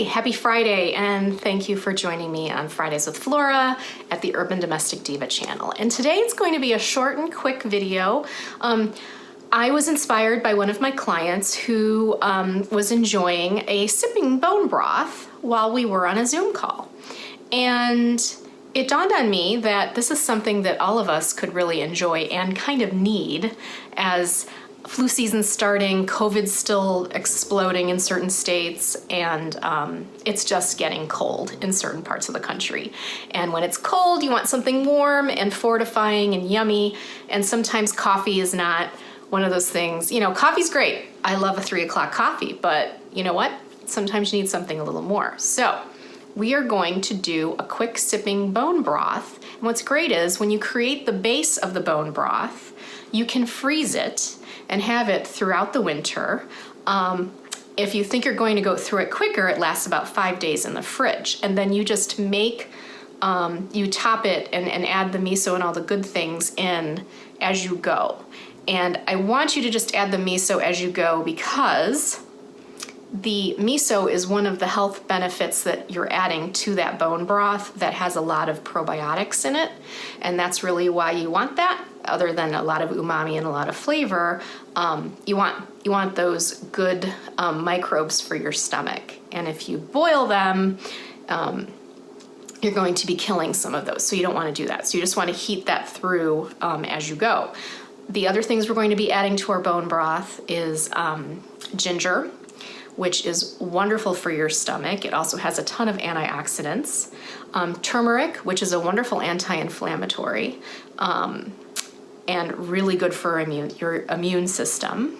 Hi, happy Friday, and thank you for joining me on Fridays with Flora at the Urban Domestic Diva channel. And today it's going to be a short and quick video. I was inspired by one of my clients who was enjoying a sipping bone broth while we were on a Zoom call. And it dawned on me that this is something that all of us could really enjoy and kind of need as flu season's starting, COVID's still exploding in certain states, and it's just getting cold in certain parts of the country. And when it's cold, you want something warm and fortifying and yummy, and sometimes coffee is not one of those things. You know, coffee's great. I love a 3 o'clock coffee, but you know what? Sometimes you need something a little more. So we are going to do a quick sipping bone broth. And what's great is when you create the base of the bone broth, you can freeze it and have it throughout the winter. If you think you're going to go through it quicker, it lasts about 5 days in the fridge. And then you just make, you top it and add the miso and all the good things in as you go. And I want you to just add the miso as you go because the miso is one of the health benefits that you're adding to that bone broth that has a lot of probiotics in it. And that's really why you want that. Other than a lot of umami and a lot of flavor, you want those good microbes for your stomach. And if you boil them, you're going to be killing some of those. So you don't want to do that. So you just want to heat that through as you go. The other things we're going to be adding to our bone broth is ginger, which is wonderful for your stomach. It also has a ton of antioxidants. Turmeric, which is a wonderful anti-inflammatory, and really good for your immune system.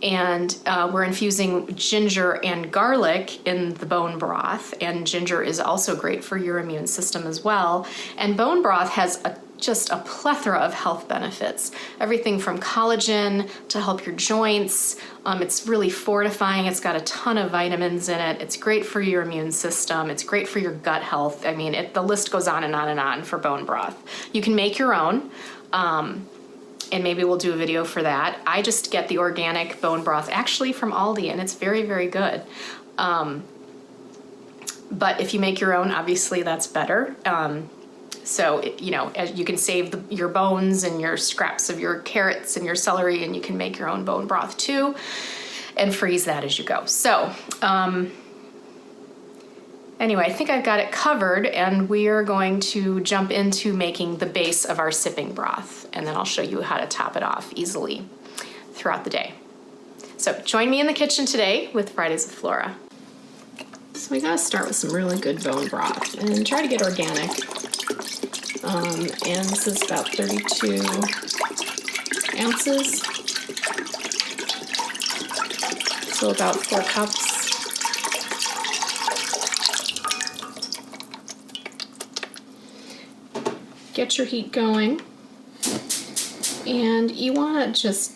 And we're infusing ginger and garlic in the bone broth, and ginger is also great for your immune system as well. And bone broth has just a plethora of health benefits. Everything from collagen to help your joints. It's really fortifying. It's got a ton of vitamins in it. It's great for your immune system. It's great for your gut health. I mean, the list goes on and on and on for bone broth. You can make your own. And maybe we'll do a video for that. I just get the organic bone broth actually from Aldi, and it's very, very good. But if you make your own, obviously that's better. So, you know, you can save your bones and your scraps of your carrots and your celery, and you can make your own bone broth too, and freeze that as you go. So, anyway, I think I've got it covered, and we are going to jump into making the base of our sipping broth, and then I'll show you how to top it off easily throughout the day. So join me in the kitchen today with Fridays with Flora. So we gotta start with some really good bone broth, and try to get organic. And this is about 32 ounces, so about 4 cups. Get your heat going, and you want to just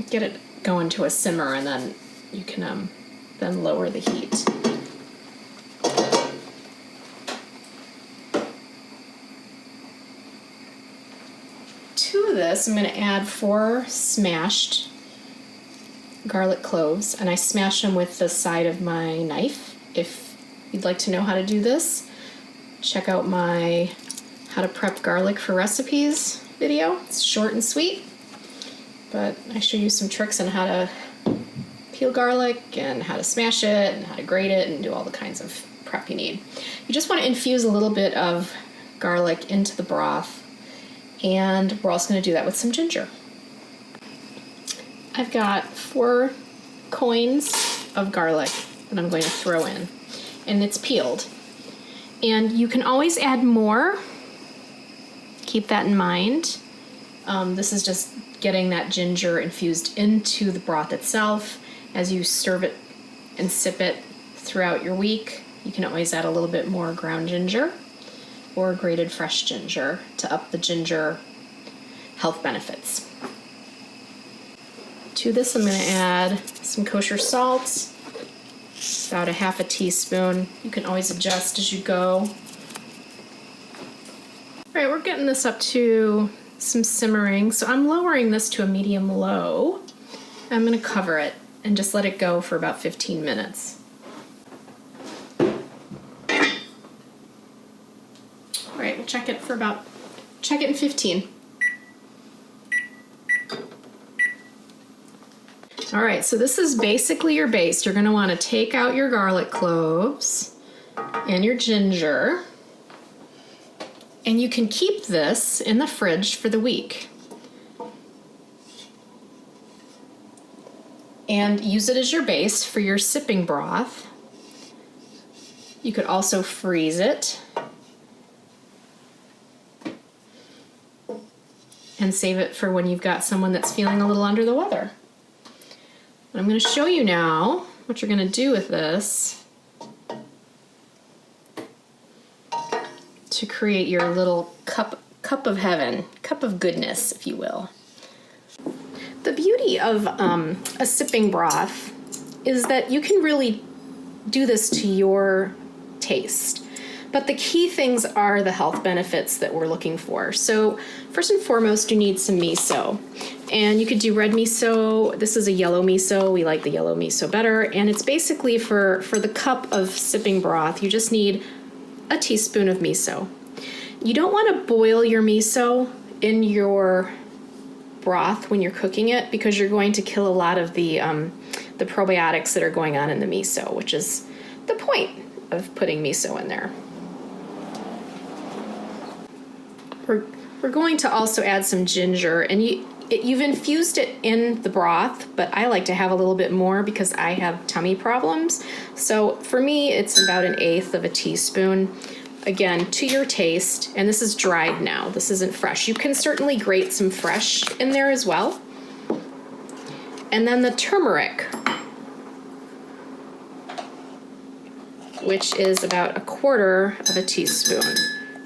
get it going to a simmer, and then you can then lower the heat. To this, I'm going to add 4 smashed garlic cloves, and I smash them with the side of my knife. If you'd like to know how to do this, check out my How to Prep Garlic for Recipes video. It's short and sweet, but I show you some tricks on how to peel garlic and how to smash it and how to grate it and do all the kinds of prep you need. You just want to infuse a little bit of garlic into the broth, and we're also going to do that with some ginger. I've got 4 coins of garlic that I'm going to throw in, and it's peeled. And you can always add more. Keep that in mind. This is just getting that ginger infused into the broth itself. As you serve it and sip it throughout your week, you can always add a little bit more ground ginger or grated fresh ginger to up the ginger health benefits. To this, I'm going to add some kosher salt, about a half a teaspoon. You can always adjust as you go. All right, we're getting this up to some simmering, so I'm lowering this to a medium low. I'm going to cover it and just let it go for about 15 minutes. check it in 15. All right, so this is basically your base. You're gonna wanna take out your garlic cloves and your ginger, and you can keep this in the fridge for the week and use it as your base for your sipping broth. You could also freeze it and save it for when you've got someone that's feeling a little under the weather. I'm going to show you now what you're going to do with this to create your little cup of heaven, cup of goodness, if you will. The beauty of a sipping broth is that you can really do this to your taste. But the key things are the health benefits that we're looking for. So first and foremost, you need some miso. And you could do red miso. This is a yellow miso. We like the yellow miso better. And it's basically for the cup of sipping broth, you just need a teaspoon of miso. You don't want to boil your miso in your broth when you're cooking it because you're going to kill a lot of the probiotics that are going on in the miso, which is the point of putting miso in there. We're going to also add some ginger, and you've infused it in the broth, but I like to have a little bit more because I have tummy problems. So for me, it's about 1/8 of a teaspoon. Again, to your taste, and this is dried now. This isn't fresh. You can certainly grate some fresh in there as well. And then the turmeric, which is about 1/4 of a teaspoon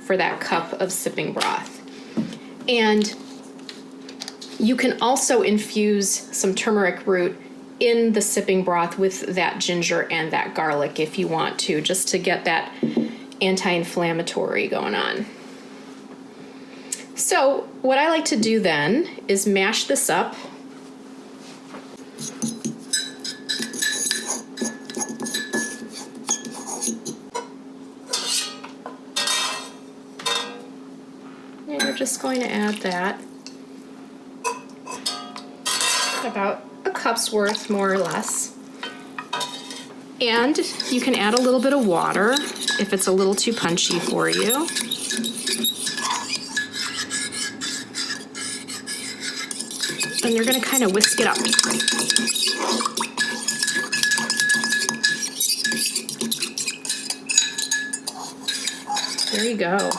for that cup of sipping broth. And you can also infuse some turmeric root in the sipping broth with that ginger and that garlic if you want to, just to get that anti-inflammatory going on. So what I like to do then is mash this up. And you're just going to add that, about a cup's worth, more or less. And you can add a little bit of water if it's a little too punchy for you. And you're going to kind of whisk it up. There you go.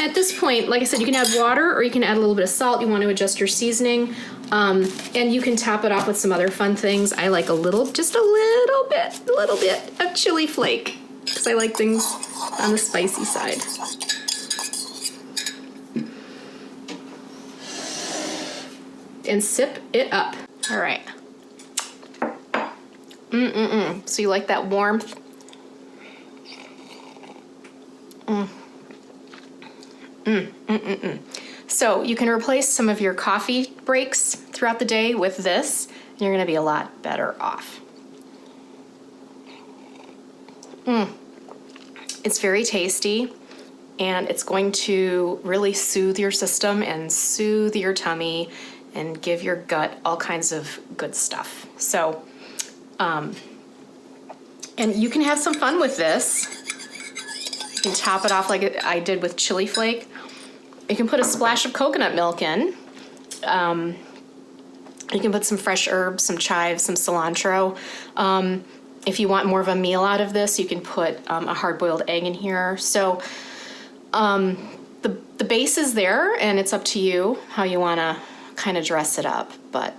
At this point, like I said, you can add water or you can add a little bit of salt. You want to adjust your seasoning. And you can top it off with some other fun things. I like just a little bit of chili flake because I like things on the spicy side. And sip it up. All right. So you like that warmth? So you can replace some of your coffee breaks throughout the day with this, and you're going to be a lot better off. It's very tasty, and it's going to really soothe your system and soothe your tummy and give your gut all kinds of good stuff. So, and you can have some fun with this. You can top it off like I did with chili flake. You can put a splash of coconut milk in. You can put some fresh herbs, some chives, some cilantro. If you want more of a meal out of this, you can put a hard-boiled egg in here. So the base is there, and it's up to you how you want to kind of dress it up. But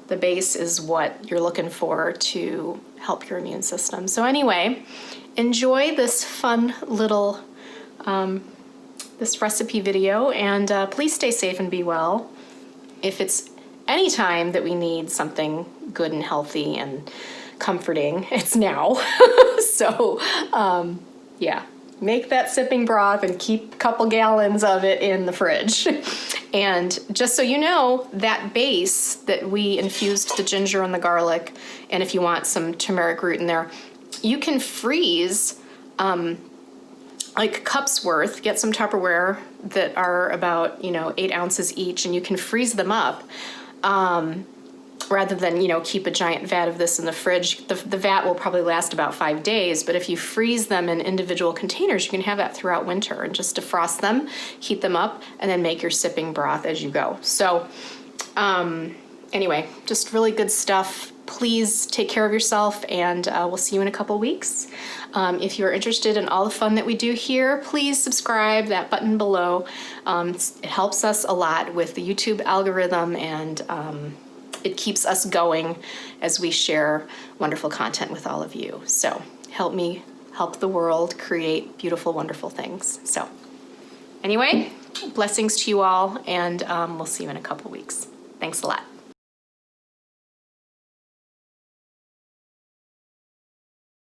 the base is what you're looking for to help your immune system. So anyway, enjoy this fun little this recipe video, and please stay safe and be well. If it's any time that we need something good and healthy and comforting, it's now. So yeah, make that sipping broth and keep a couple gallons of it in the fridge. And just so you know, that base that we infused the ginger and the garlic, and if you want some turmeric root in there, you can freeze like cups worth. Get some Tupperware that are about 8 ounces each, and you can freeze them up. Rather than, keep a giant vat of this in the fridge. The vat will probably last about 5 days, but if you freeze them in individual containers, you can have that throughout winter and just defrost them, heat them up, and then make your sipping broth as you go. So anyway, just really good stuff. Please take care of yourself, and we'll see you in a couple weeks. If you're interested in all the fun that we do here, please subscribe, that button below. It helps us a lot with the YouTube algorithm, and it keeps us going as we share wonderful content with all of you. So help me help the world create beautiful, wonderful things. So anyway, blessings to you all, and we'll see you in a couple weeks. Thanks a lot.